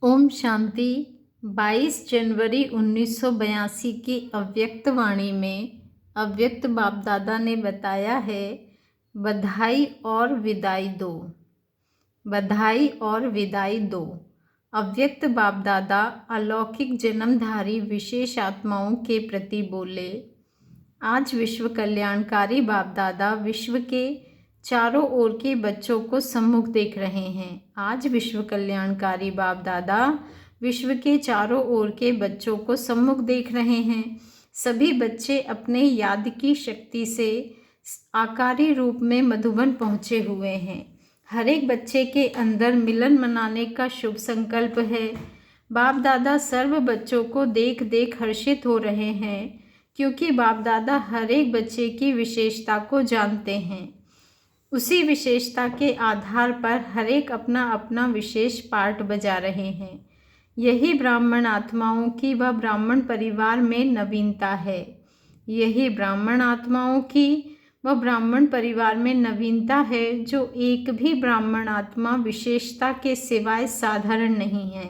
ओम शांति। 22 जनवरी 1982 की अव्यक्त वाणी में अव्यक्त बाप दादा ने बताया है, बधाई और विदाई दो, बधाई और विदाई दो। अव्यक्त बाप दादा अलौकिक जन्मधारी विशेष आत्माओं के प्रति बोले। आज विश्व कल्याणकारी बाप दादा विश्व के चारों ओर के बच्चों को सम्मुख देख रहे हैं। आज विश्व कल्याणकारी बाप दादा विश्व के चारों ओर के बच्चों को सम्मुख देख रहे हैं। सभी बच्चे अपने याद की शक्ति से आकारी रूप में मधुबन पहुँचे हुए हैं। हर एक बच्चे के अंदर मिलन मनाने का शुभ संकल्प है। बाप दादा सर्व बच्चों को देख देख हर्षित हो रहे हैं, क्योंकि बाप दादा हर एक बच्चे की विशेषता को जानते हैं। उसी विशेषता के आधार पर हर एक अपना अपना विशेष पार्ट बजा रहे हैं। यही ब्राह्मण आत्माओं की व ब्राह्मण परिवार में नवीनता है। यही ब्राह्मण आत्माओं की व ब्राह्मण परिवार में नवीनता है, जो एक भी ब्राह्मण आत्मा विशेषता के सिवाय साधारण नहीं है।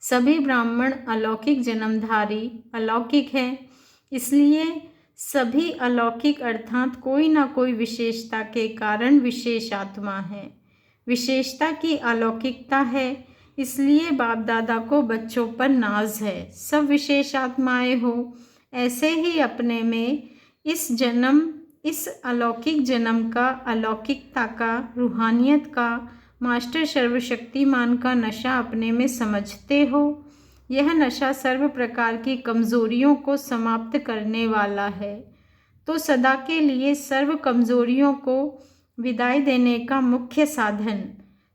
सभी ब्राह्मण अलौकिक जन्मधारी अलौकिक हैं, इसलिए सभी अलौकिक अर्थात कोई ना कोई विशेषता के कारण विशेष आत्मा है। विशेषता की अलौकिकता है, इसलिए बाप दादा को बच्चों पर नाज है। सब विशेष आत्माएं हो, ऐसे ही अपने में इस अलौकिक जन्म का, अलौकिकता का, रूहानियत का, मास्टर सर्वशक्तिमान का नशा अपने में समझते हो। यह नशा सर्व प्रकार की कमज़ोरियों को समाप्त करने वाला है। तो सदा के लिए सर्व कमज़ोरियों को विदाई देने का मुख्य साधन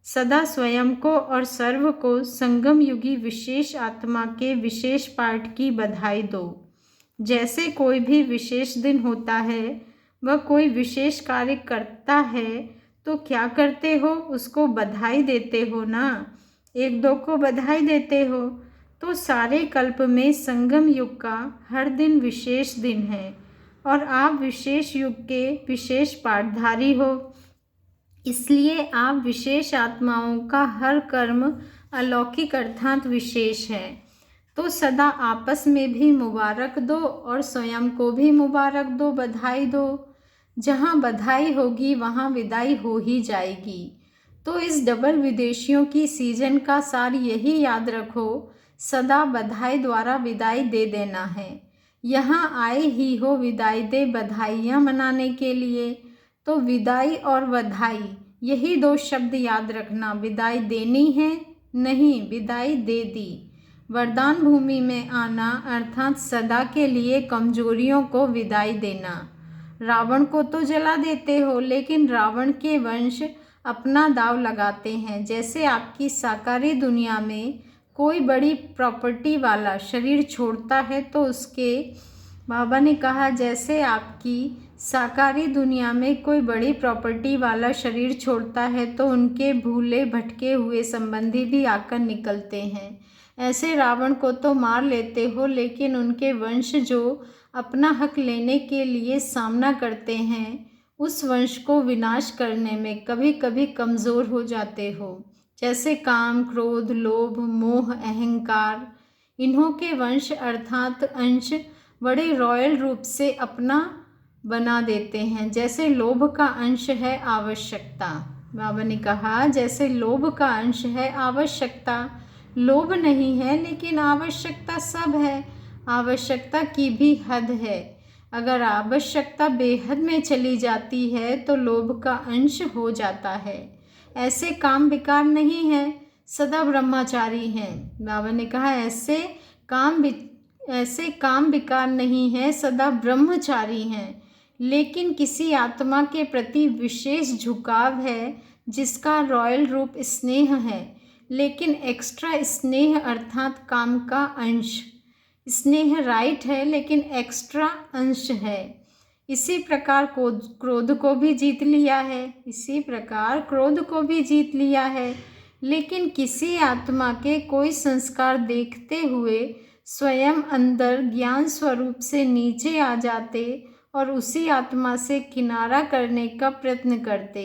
सदा स्वयं को और सर्व को संगम युगी विशेष आत्मा के विशेष पाठ की बधाई दो। जैसे कोई भी विशेष दिन होता है, वह कोई विशेष कार्य करता है, तो क्या करते हो? उसको बधाई देते हो ना। एक दो को बधाई देते हो। तो सारे कल्प में संगम युग का हर दिन विशेष दिन है और आप विशेष युग के विशेष पाठधारी हो। इसलिए आप विशेष आत्माओं का हर कर्म अलौकिक अर्थात विशेष है। तो सदा आपस में भी मुबारक दो और स्वयं को भी मुबारक दो, बधाई दो। जहाँ बधाई होगी वहाँ विदाई हो ही जाएगी। तो इस डबल विदेशियों की सीजन का सार यही याद रखो, सदा बधाई द्वारा विदाई दे देना है। यहाँ आए ही हो विदाई दे बधाइयाँ मनाने के लिए। तो विदाई और बधाई यही दो शब्द याद रखना। विदाई देनी है नहीं, विदाई दे दी। वरदान भूमि में आना अर्थात सदा के लिए कमजोरियों को विदाई देना। रावण को तो जला देते हो, लेकिन रावण के वंश अपना दाव लगाते हैं। जैसे आपकी साकारी दुनिया में कोई बड़ी प्रॉपर्टी वाला शरीर छोड़ता है, तो उसके बाबा ने कहा जैसे आपकी साकारी दुनिया में कोई बड़ी प्रॉपर्टी वाला शरीर छोड़ता है, तो उनके भूले भटके हुए संबंधी भी आकर निकलते हैं। ऐसे रावण को तो मार लेते हो, लेकिन उनके वंश जो अपना हक लेने के लिए सामना करते हैं, उस वंश को विनाश करने में कभी कभी कमज़ोर हो जाते हो। जैसे काम, क्रोध, लोभ, मोह, अहंकार, इन्हों के वंश अर्थात अंश बड़े रॉयल रूप से अपना बना देते हैं। जैसे लोभ का अंश है आवश्यकता। बाबा ने कहा जैसे लोभ का अंश है आवश्यकता। लोभ नहीं है, लेकिन आवश्यकता सब है। आवश्यकता की भी हद है। अगर आवश्यकता बेहद में चली जाती है, तो लोभ का अंश हो जाता है। ऐसे काम विकार नहीं है, सदा ब्रह्मचारी हैं। बाबा ने कहा ऐसे काम विकार नहीं है, सदा ब्रह्मचारी हैं। लेकिन किसी आत्मा के प्रति विशेष झुकाव है, जिसका रॉयल रूप स्नेह है, लेकिन एक्स्ट्रा स्नेह अर्थात काम का अंश। स्नेह राइट है, लेकिन एक्स्ट्रा अंश है। इसी प्रकार क्रोध को भी जीत लिया है, इसी प्रकार क्रोध को भी जीत लिया है। लेकिन किसी आत्मा के कोई संस्कार देखते हुए स्वयं अंदर ज्ञान स्वरूप से नीचे आ जाते और उसी आत्मा से किनारा करने का प्रयत्न करते।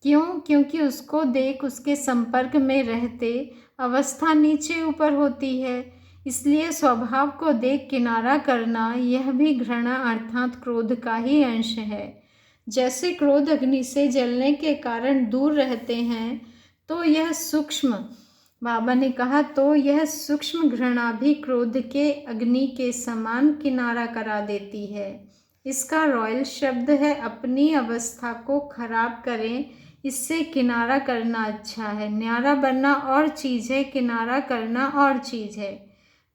क्यों? क्योंकि उसको देख उसके संपर्क में रहते अवस्था नीचे ऊपर होती है। इसलिए स्वभाव को देख किनारा करना यह भी घृणा अर्थात क्रोध का ही अंश है। जैसे क्रोध अग्नि से जलने के कारण दूर रहते हैं, तो यह सूक्ष्म, बाबा ने कहा, तो यह सूक्ष्म घृणा भी क्रोध के अग्नि के समान किनारा करा देती है। इसका रॉयल शब्द है, अपनी अवस्था को खराब करें, इससे किनारा करना अच्छा है। न्यारा बनना और चीज़ है, किनारा करना और चीज़ है।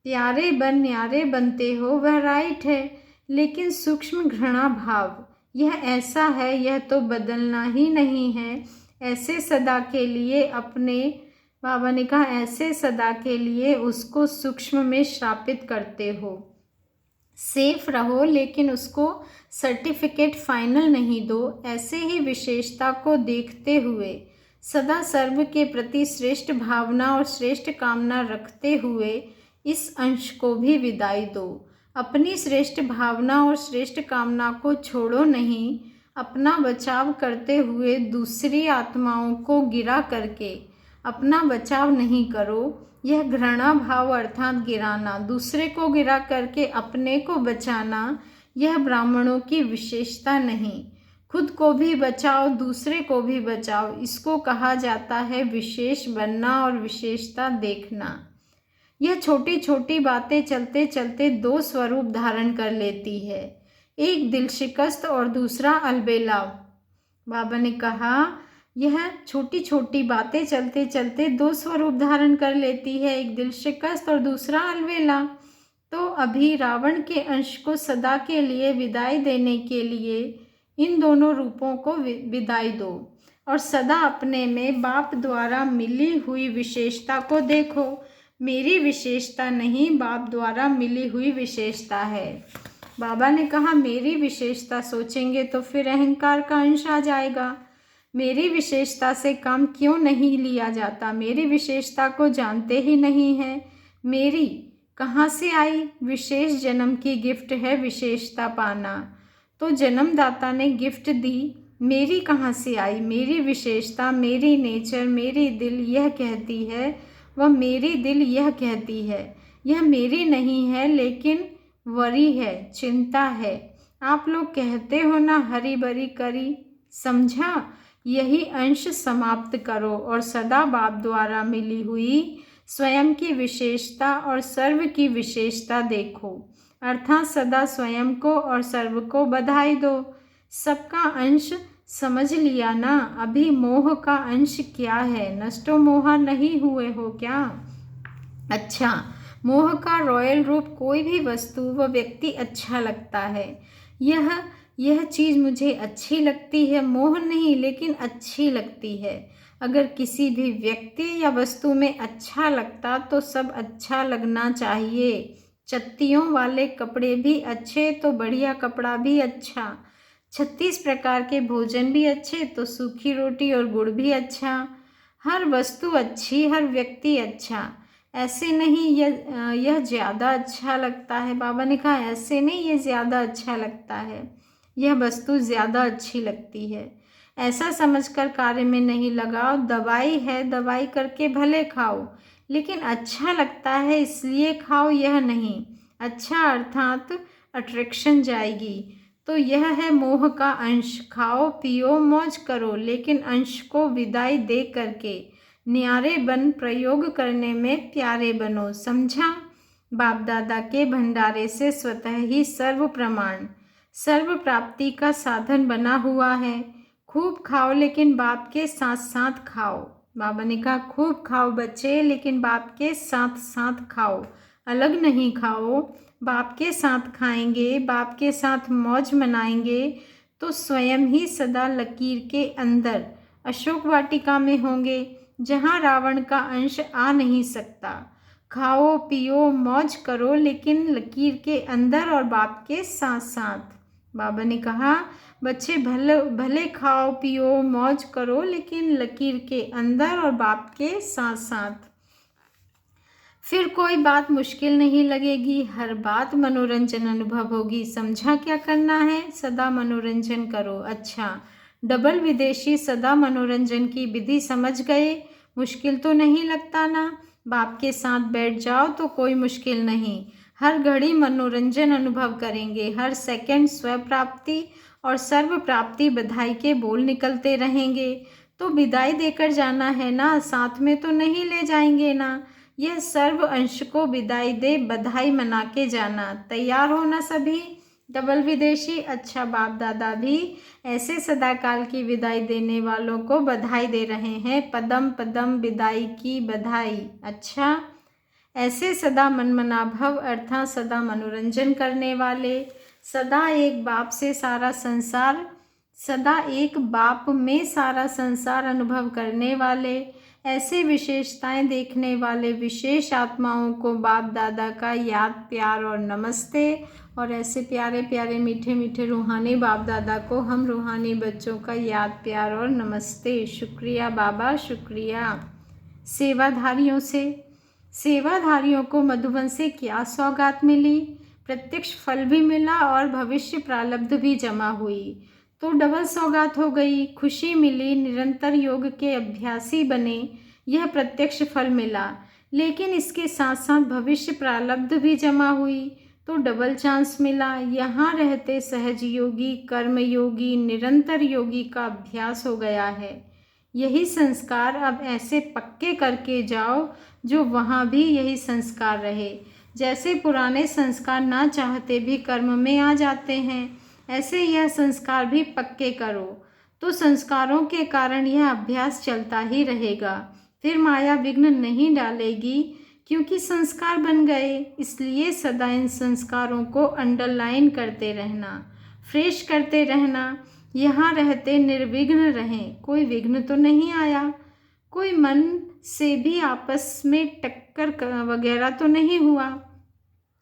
प्यारे बन न्यारे बनते हो, वह राइट है, लेकिन सूक्ष्म घृणा भाव यह ऐसा है, यह तो बदलना ही नहीं है। ऐसे सदा के लिए अपने, बाबा ने कहा, ऐसे सदा के लिए उसको सूक्ष्म में श्रापित करते हो। सेफ रहो लेकिन उसको सर्टिफिकेट फाइनल नहीं दो। ऐसे ही विशेषता को देखते हुए सदा सर्व के प्रति श्रेष्ठ भावना और श्रेष्ठ कामना रखते हुए इस अंश को भी विदाई दो। अपनी श्रेष्ठ भावना और श्रेष्ठ कामना को छोड़ो नहीं। अपना बचाव करते हुए दूसरी आत्माओं को गिरा करके अपना बचाव नहीं करो। यह घृणा भाव अर्थात गिराना, दूसरे को गिरा करके अपने को बचाना, यह ब्राह्मणों की विशेषता नहीं। खुद को भी बचाओ, दूसरे को भी बचाओ, इसको कहा जाता है विशेष बनना और विशेषता देखना। यह छोटी छोटी बातें चलते चलते दो स्वरूप धारण कर लेती है, एक दिल शिकस्त और दूसरा अलबेला। बाबा ने कहा यह छोटी छोटी बातें चलते चलते दो स्वरूप धारण कर लेती है, एक दिल शिकस्त और दूसरा अलबेला। तो अभी रावण के अंश को सदा के लिए विदाई देने के लिए इन दोनों रूपों को विदाई दो और सदा अपने में बाप द्वारा मिली हुई विशेषता को देखो। मेरी विशेषता नहीं, बाप द्वारा मिली हुई विशेषता है। बाबा ने कहा मेरी विशेषता सोचेंगे तो फिर अहंकार का अंश आ जाएगा। मेरी विशेषता से काम क्यों नहीं लिया जाता? मेरी विशेषता को जानते ही नहीं है। मेरी कहाँ से आई? विशेष जन्म की गिफ्ट है विशेषता पाना, तो जन्मदाता ने गिफ्ट दी। मेरी कहाँ से आई? मेरी विशेषता, मेरी नेचर, मेरी दिल यह कहती है, वह मेरी दिल यह कहती है। यह मेरी नहीं है लेकिन वरी है, चिंता है। आप लोग कहते हो ना हरी बरी करी, समझा? यही अंश समाप्त करो और सदा बाप द्वारा मिली हुई स्वयं की विशेषता और सर्व की विशेषता देखो, अर्थात सदा स्वयं को और सर्व को बधाई दो। सबका अंश समझ लिया ना? अभी मोह का अंश क्या है? नष्टो मोहा नहीं हुए हो क्या? अच्छा, मोह का रॉयल रूप कोई भी वस्तु व व्यक्ति अच्छा लगता है। यह चीज़ मुझे अच्छी लगती है, मोह नहीं लेकिन अच्छी लगती है। अगर किसी भी व्यक्ति या वस्तु में अच्छा लगता तो सब अच्छा लगना चाहिए। चत्तियों वाले कपड़े भी अच्छे तो बढ़िया कपड़ा भी अच्छा, 36 प्रकार के भोजन भी अच्छे तो सूखी रोटी और गुड़ भी अच्छा। हर वस्तु अच्छी, हर व्यक्ति अच्छा। ऐसे नहीं यह ज़्यादा अच्छा लगता है। बाबा ने कहा ऐसे नहीं ये ज़्यादा अच्छा लगता है, यह वस्तु ज़्यादा अच्छी लगती है। ऐसा समझकर कार्य में नहीं लगाओ। दवाई है, दवाई करके भले खाओ, लेकिन अच्छा लगता है इसलिए खाओ, यह नहीं। अच्छा अर्थात अट्रैक्शन जाएगी। तो यह है मोह का अंश। खाओ पियो मौज करो, लेकिन अंश को विदाई दे करके न्यारे बन प्रयोग करने में प्यारे बनो, समझा? बाप दादा के भंडारे से स्वतः ही सर्व प्रमाण, सर्व प्राप्ति का साधन बना हुआ है। खूब खाओ लेकिन बाप के साथ साथ खाओ। बाबा ने कहा खूब खाओ बच्चे, लेकिन बाप के साथ साथ खाओ, अलग नहीं खाओ। बाप के साथ खाएंगे, बाप के साथ मौज मनाएंगे तो स्वयं ही सदा लकीर के अंदर अशोक वाटिका में होंगे, जहाँ रावण का अंश आ नहीं सकता। खाओ पियो मौज करो, लेकिन लकीर के अंदर और बाप के साथ साथ। बाबा ने कहा बच्चे भले खाओ पियो मौज करो, लेकिन लकीर के अंदर और बाप के साथ साथ। फिर कोई बात मुश्किल नहीं लगेगी, हर बात मनोरंजन अनुभव होगी। समझा क्या करना है? सदा मनोरंजन करो। अच्छा, डबल विदेशी सदा मनोरंजन की विधि समझ गए। मुश्किल तो नहीं लगता ना? बाप के साथ बैठ जाओ तो कोई मुश्किल नहीं। हर घड़ी मनोरंजन अनुभव करेंगे, हर सेकंड स्व प्राप्ति और सर्व प्राप्ति बधाई के बोल निकलते रहेंगे। तो विदाई देकर जाना है ना, साथ में तो नहीं ले जाएंगे ना? यह सर्व अंश को विदाई दे बधाई मना के जाना। तैयार हो ना सभी? डबल विदेशी, अच्छा बाप दादा भी ऐसे सदाकाल की विदाई देने वालों को बधाई दे रहे हैं। पदम पदम विदाई की बधाई। अच्छा, ऐसे सदा मनमना भव अर्थात सदा मनोरंजन करने वाले, सदा एक बाप से सारा संसार, सदा एक बाप में सारा संसार अनुभव करने वाले, ऐसे विशेषताएं देखने वाले विशेष आत्माओं को बाप दादा का याद प्यार और नमस्ते। और ऐसे प्यारे प्यारे मीठे मीठे रूहानी बाप दादा को हम रूहानी बच्चों का याद प्यार और नमस्ते। शुक्रिया बाबा, शुक्रिया। सेवाधारियों को मधुबन से क्या सौगात मिली? प्रत्यक्ष फल भी मिला और भविष्य प्रारब्ध भी जमा हुई, तो डबल सौगात हो गई। खुशी मिली, निरंतर योग के अभ्यासी बने, यह प्रत्यक्ष फल मिला। लेकिन इसके साथ साथ भविष्य प्रारब्ध भी जमा हुई, तो डबल चांस मिला। यहाँ रहते सहज योगी, कर्म योगी, निरंतर योगी का अभ्यास हो गया है। यही संस्कार अब ऐसे पक्के करके जाओ जो वहाँ भी यही संस्कार रहे। जैसे पुराने संस्कार ना चाहते भी कर्म में आ जाते हैं, ऐसे यह संस्कार भी पक्के करो, तो संस्कारों के कारण यह अभ्यास चलता ही रहेगा। फिर माया विघ्न नहीं डालेगी, क्योंकि संस्कार बन गए। इसलिए सदा इन संस्कारों को अंडरलाइन करते रहना, फ्रेश करते रहना। यहाँ रहते निर्विघ्न रहें, कोई विघ्न तो नहीं आया, कोई मन से भी आपस में टक्कर वगैरह तो नहीं हुआ।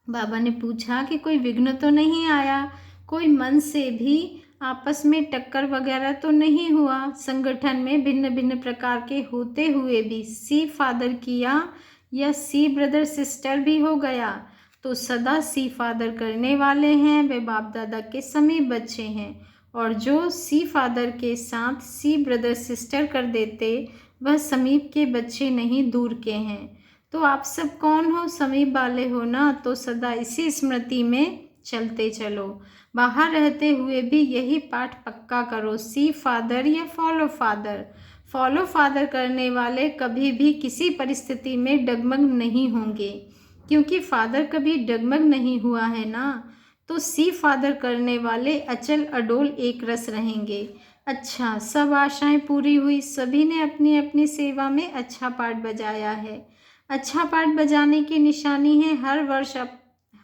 बाबा ने पूछा कि कोई विघ्न तो नहीं आया, कोई मन से भी आपस में टक्कर वगैरह तो नहीं हुआ। संगठन में भिन्न भिन्न प्रकार के होते हुए भी सी फादर किया या सी ब्रदर सिस्टर भी हो गया, तो सदा सी फादर करने वाले हैं वे बाप दादा के समीप बच्चे हैं। और जो सी फादर के साथ सी ब्रदर सिस्टर कर देते, वह समीप के बच्चे नहीं, दूर के हैं। तो आप सब कौन हो? समीप वाले हो ना? तो सदा इसी स्मृति में चलते चलो। बाहर रहते हुए भी यही पाठ पक्का करो, सी फादर या फॉलो फादर। फॉलो फादर करने वाले कभी भी किसी परिस्थिति में डगमग नहीं होंगे, क्योंकि फादर कभी डगमग नहीं हुआ है ना। तो सी फादर करने वाले अचल अडोल एक रस रहेंगे। अच्छा, सब आशाएं पूरी हुई, सभी ने अपनी अपनी सेवा में अच्छा पाठ बजाया है। अच्छा पाठ बजाने की निशानी है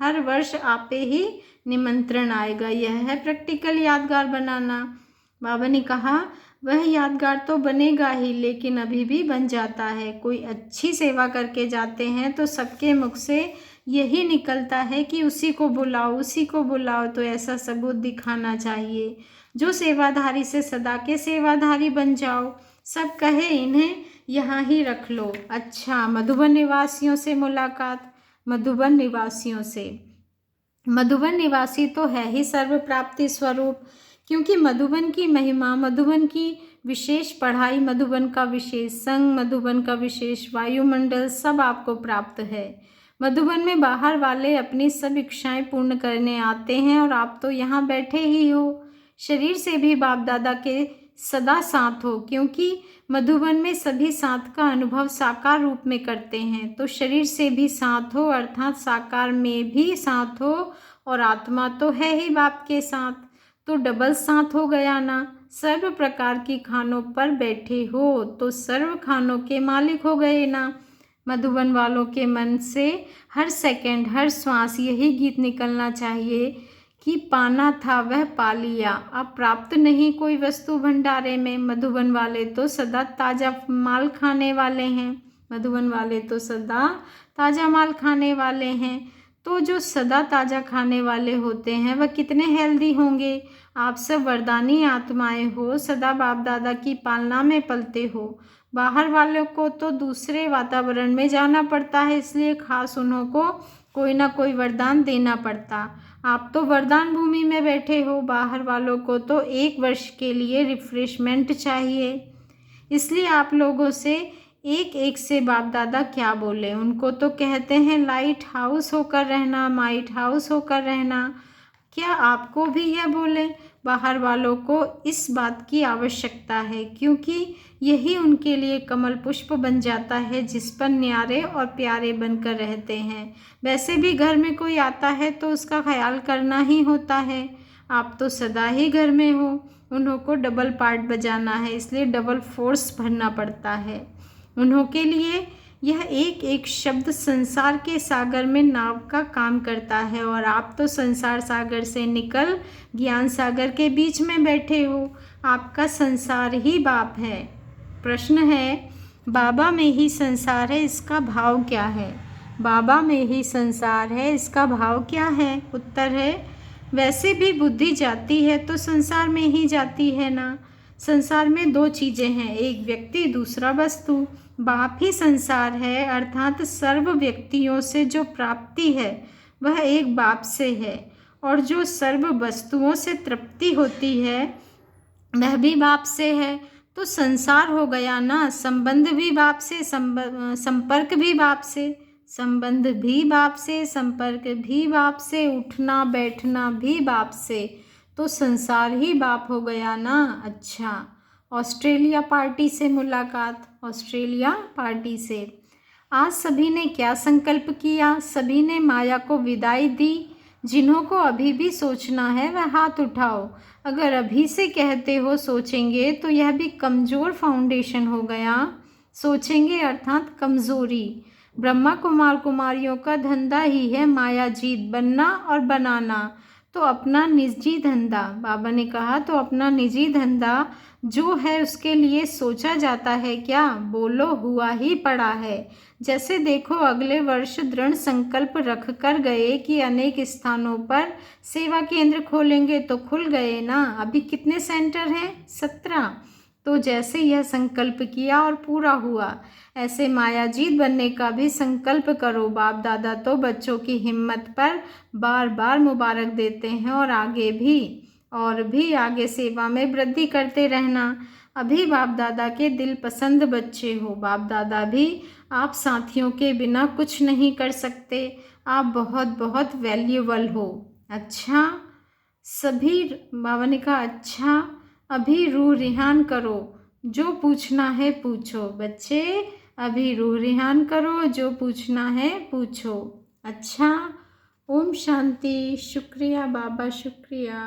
हर वर्ष आपे ही निमंत्रण आएगा। यह है प्रैक्टिकल यादगार बनाना। बाबा ने कहा वह यादगार तो बनेगा ही, लेकिन अभी भी बन जाता है। कोई अच्छी सेवा करके जाते हैं तो सबके मुख से यही निकलता है कि उसी को बुलाओ, तो ऐसा सबूत दिखाना चाहिए। जो सेवाधारी से सदा के सेवाधारी बन जाओ। सब कहे इन्हें यहाँ ही रख लो। अच्छा, मधुबन निवासियों से मुलाकात। मधुबन निवासी तो है ही सर्व प्राप्ति स्वरूप, क्योंकि मधुबन की महिमा, मधुबन की विशेष पढ़ाई, मधुबन का विशेष संग, मधुबन का विशेष वायुमंडल सब आपको प्राप्त है। मधुबन में बाहर वाले अपनी सब इच्छाएं पूर्ण करने आते हैं और आप तो यहाँ बैठे ही हो। शरीर से भी बाप दादा के सदा साथ हो, क्योंकि मधुबन में सभी साथ का अनुभव साकार रूप में करते हैं। तो शरीर से भी साथ हो, अर्थात साकार में भी साथ हो, और आत्मा तो है ही बाप के साथ, तो डबल साथ हो गया ना। सर्व प्रकार की खानों पर बैठे हो तो सर्व खानों के मालिक हो गए ना। मधुबन वालों के मन से हर सेकंड, हर श्वास यही गीत निकलना चाहिए कि पाना था वह पा लिया, अब प्राप्त नहीं कोई वस्तु भंडारे में। मधुबन वाले तो सदा ताज़ा माल खाने वाले हैं। तो जो सदा ताज़ा खाने वाले होते हैं वह कितने हेल्दी होंगे। आप सब वरदानी आत्माएं हो, सदा बाप दादा की पालना में पलते हो। बाहर वालों को तो दूसरे वातावरण में जाना पड़ता है, इसलिए खास उन्हों को कोई ना कोई वरदान देना पड़ता। आप तो वरदान भूमि में बैठे हो, बाहर वालों को तो 1 वर्ष के लिए रिफ्रेशमेंट चाहिए। इसलिए आप लोगों से एक एक से बाप दादा क्या बोले। उनको तो कहते हैं लाइट हाउस होकर रहना, माइट हाउस होकर रहना। क्या आपको भी यह बोले? बाहर वालों को इस बात की आवश्यकता है, क्योंकि यही उनके लिए कमल पुष्प बन जाता है, जिस पर न्यारे और प्यारे बनकर रहते हैं। वैसे भी घर में कोई आता है तो उसका ख्याल करना ही होता है। आप तो सदा ही घर में हो। उन्हों को डबल पार्ट बजाना है, इसलिए डबल फोर्स भरना पड़ता है। उन्हों के लिए यह एक एक शब्द संसार के सागर में नाव का काम करता है, और आप तो संसार सागर से निकल ज्ञान सागर के बीच में बैठे हो। आपका संसार ही बाप है। प्रश्न है, बाबा में ही संसार है, इसका भाव क्या है? बाबा में ही संसार है, इसका भाव क्या है? उत्तर है, वैसे भी बुद्धि जाती है तो संसार में ही जाती है ना। संसार में 2 चीज़ें हैं, एक व्यक्ति, दूसरा वस्तु। बाप ही संसार है, अर्थात सर्व व्यक्तियों से जो प्राप्ति है वह एक बाप से है, और जो सर्व वस्तुओं से तृप्ति होती है वह भी बाप से है। तो संसार हो गया ना। संबंध भी बाप से, संपर्क भी बाप से, संबंध भी बाप से, संपर्क भी बाप से, उठना बैठना भी बाप से। तो संसार ही बाप हो गया ना। अच्छा, ऑस्ट्रेलिया पार्टी से मुलाकात। ऑस्ट्रेलिया पार्टी से आज सभी ने क्या संकल्प किया? सभी ने माया को विदाई दी। जिन्हों को अभी भी सोचना है वह हाथ उठाओ। अगर अभी से कहते हो सोचेंगे तो यह भी कमज़ोर फाउंडेशन हो गया। सोचेंगे अर्थात कमज़ोरी। ब्रह्मा कुमार कुमारियों का धंधा ही है माया जीत बनना और बनाना। तो अपना निजी धंधा, बाबा ने कहा, तो अपना निजी धंधा जो है उसके लिए सोचा जाता है क्या? बोलो, हुआ ही पड़ा है। जैसे देखो, अगले वर्ष दृढ़ संकल्प रख कर गए कि अनेक स्थानों पर सेवा केंद्र खोलेंगे, तो खुल गए ना। अभी कितने सेंटर हैं? 17। तो जैसे यह संकल्प किया और पूरा हुआ, ऐसे मायाजीत बनने का भी संकल्प करो। बाप दादा तो बच्चों की हिम्मत पर बार बार मुबारक देते हैं, और आगे भी और भी आगे सेवा में वृद्धि करते रहना। अभी बाप दादा के दिल पसंद बच्चे हो। बाप दादा भी आप साथियों के बिना कुछ नहीं कर सकते। आप बहुत बहुत वैल्यूबल हो। अच्छा, सभी बाबा ने कहा, अच्छा अभी रूह रिहान करो, जो पूछना है पूछो। बच्चे, अभी रूह रिहान करो, जो पूछना है पूछो। अच्छा, ओम शांति। शुक्रिया बाबा, शुक्रिया।